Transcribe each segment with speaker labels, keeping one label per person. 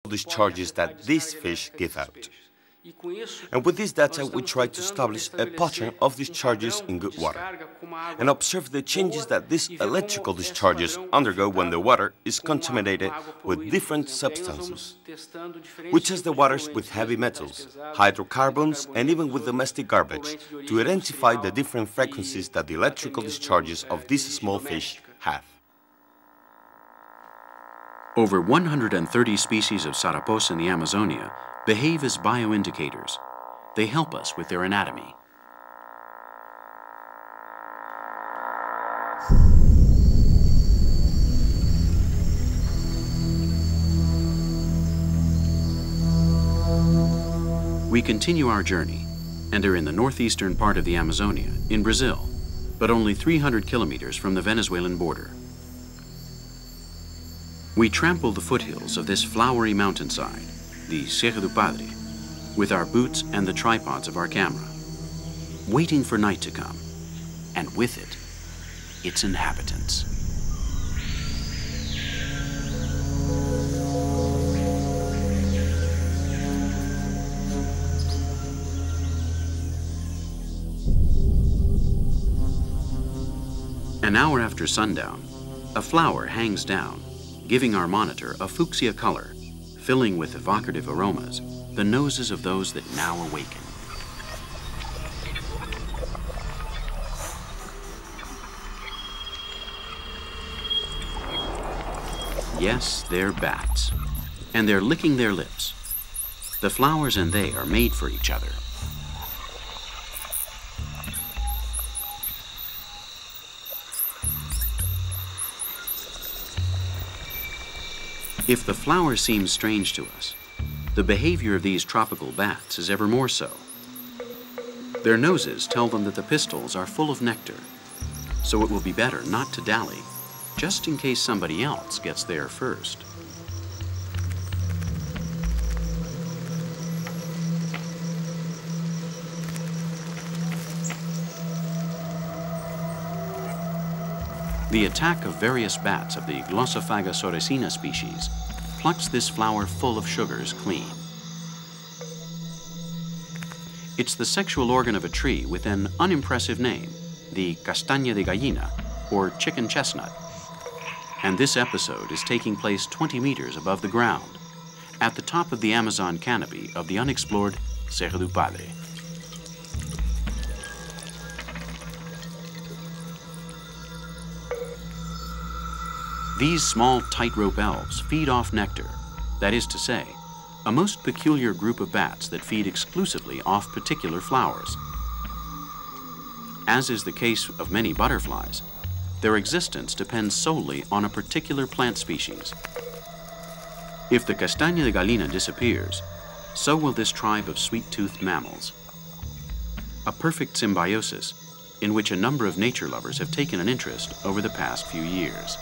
Speaker 1: discharges that these fish give out. And with this data, we try to establish a pattern of discharges in good water and observe the changes that these electrical discharges undergo when the water is contaminated with different substances. We test the waters with heavy metals, hydrocarbons, and even with domestic garbage to identify the different frequencies that the electrical discharges of these small fish have.
Speaker 2: Over 130 species of sarapos in the Amazonia behave as bioindicators. They help us with their anatomy. We continue our journey and are in the northeastern part of the Amazonia, in Brazil, but only 300 kilometers from the Venezuelan border. We trample the foothills of this flowery mountainside, the Cerro do Padre, with our boots and the tripods of our camera, waiting for night to come, and with it, its inhabitants. An hour after sundown, a flower hangs down, giving our monitor a fuchsia color, filling with evocative aromas the noses of those that now awaken. Yes, they're bats, and they're licking their lips. The flowers and they are made for each other. If the flower seems strange to us, the behavior of these tropical bats is ever more so. Their noses tell them that the pistils are full of nectar, so it will be better not to dally, just in case somebody else gets there first. The attack of various bats of the Glossophaga soricina species plucks this flower full of sugars clean. It's the sexual organ of a tree with an unimpressive name, the castaña de gallina, or chicken chestnut. And this episode is taking place 20 meters above the ground, at the top of the Amazon canopy of the unexplored Cerro do Padre. These small tightrope elves feed off nectar, that is to say, a most peculiar group of bats that feed exclusively off particular flowers. As is the case of many butterflies, their existence depends solely on a particular plant species. If the castaña de gallina disappears, so will this tribe of sweet-toothed mammals. A perfect symbiosis in which a number of nature lovers have taken an interest over the past few years.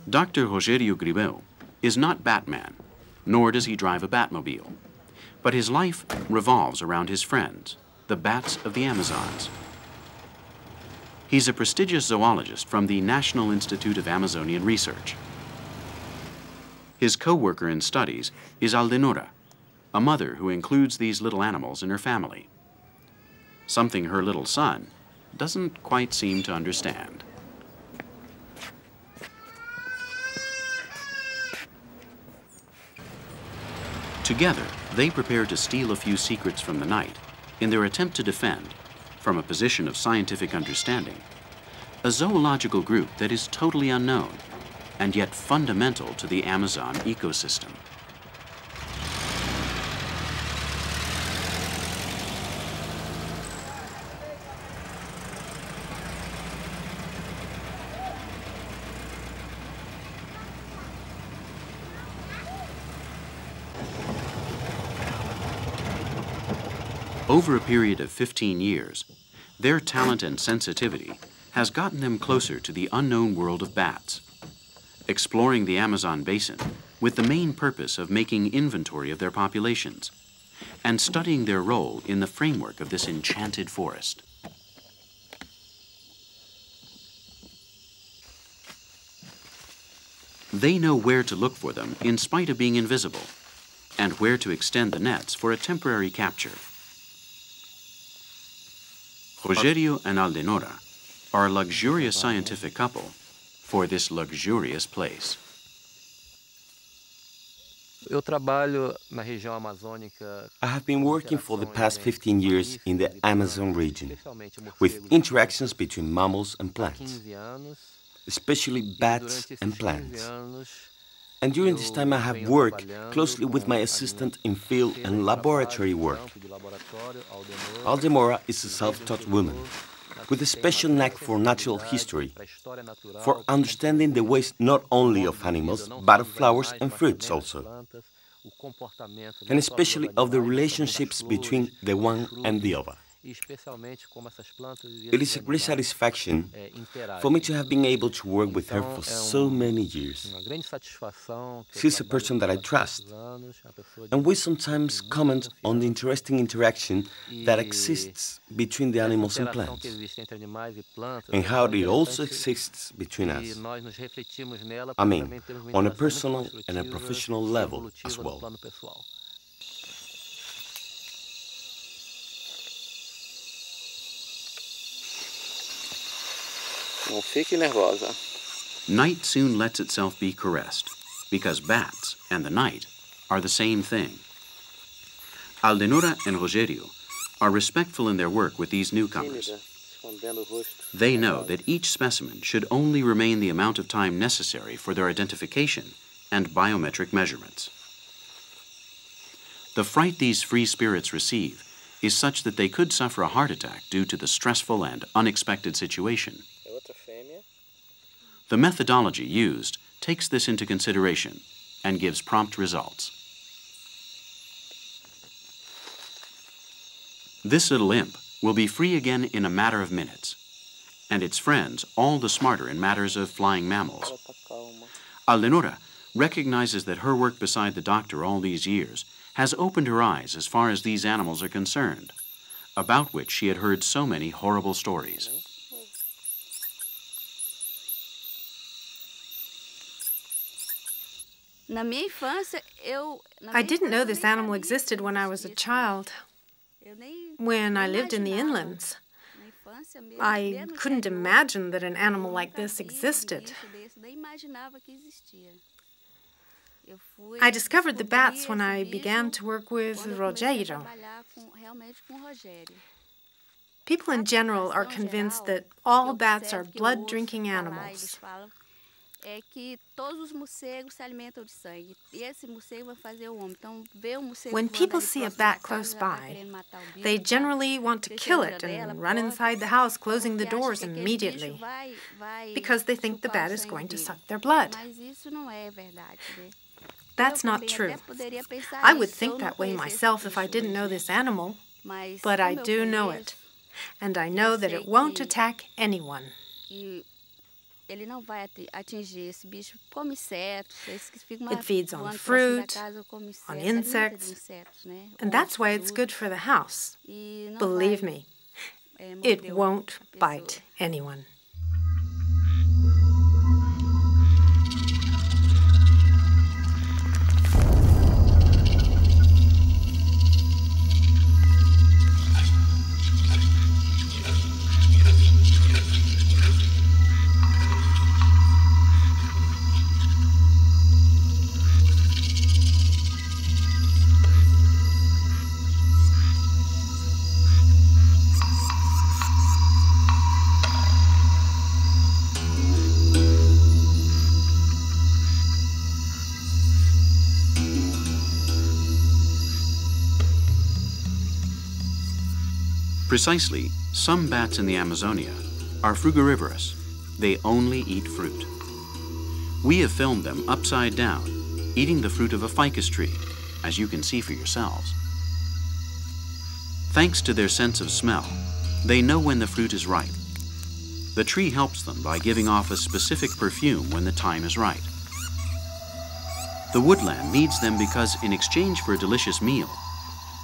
Speaker 2: Dr. Rogério Gribel is not Batman, nor does he drive a Batmobile, but his life revolves around his friends, the bats of the Amazons. He's a prestigious zoologist from the National Institute of Amazonian Research. His co-worker in studies is Aldenora, a mother who includes these little animals in her family, something her little son doesn't quite seem to understand. Together, they prepare to steal a few secrets from the night in their attempt to defend, from a position of scientific understanding, a zoological group that is totally unknown and yet fundamental to the Amazon ecosystem. Over a period of 15 years, their talent and sensitivity has gotten them closer to the unknown world of bats, exploring the Amazon basin with the main purpose of making inventory of their populations and studying their role in the framework of this enchanted forest. They know where to look for them in spite of being invisible, and where to extend the nets for a temporary capture. Rogerio and Aldenora are a luxurious scientific couple for this luxurious place.
Speaker 1: I have been working for the past 15 years in the Amazon region, with interactions between mammals and plants, especially bats and plants. And during this time I have worked closely with my assistant in field and laboratory work. Aldemora is a self-taught woman with a special knack for natural history, for understanding the ways not only of animals, but of flowers and fruits also, and especially of the relationships between the one and the other. It is a great satisfaction for me to have been able to work with her for so many years. She's a person that I trust, and we sometimes comment on the interesting interaction that exists between the animals and plants, and how it also exists between us. I mean, on a personal and a professional level as well.
Speaker 3: Não fique nervosa.
Speaker 2: Night soon lets itself be caressed, because bats and the night are the same thing. Aldenora and Rogerio are respectful in their work with these newcomers. They know that each specimen should only remain the amount of time necessary for their identification and biometric measurements. The fright these free spirits receive is such that they could suffer a heart attack due to the stressful and unexpected situation. The methodology used takes this into consideration and gives prompt results. This little imp will be free again in a matter of minutes, and its friends all the smarter in matters of flying mammals. Aldenora recognizes that her work beside the doctor all these years has opened her eyes as far as these animals are concerned, about which she had heard so many horrible stories.
Speaker 4: I didn't know this animal existed when I was a child. When I lived in the inlands, I couldn't imagine that an animal like this existed. I discovered the bats when I began to work with Rogerio. People in general are convinced that all bats are blood-drinking animals. When people see a bat close by, they generally want to kill it and run inside the house, closing the doors immediately, because they think the bat is going to suck their blood. That's not true. I would think that way myself if I didn't know this animal, but I do know it, and I know that it won't attack anyone. It feeds on fruit, on insects, and that's why it's good for the house. Believe me, it won't bite anyone.
Speaker 2: Precisely, some bats in the Amazonia are frugarivorous. They only eat fruit. We have filmed them upside down, eating the fruit of a ficus tree, as you can see for yourselves. Thanks to their sense of smell, they know when the fruit is ripe. The tree helps them by giving off a specific perfume when the time is right. The woodland needs them because, in exchange for a delicious meal,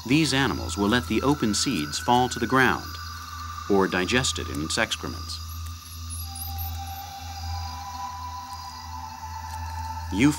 Speaker 2: These animals will let the open seeds fall to the ground or digest it in its excrements. You feed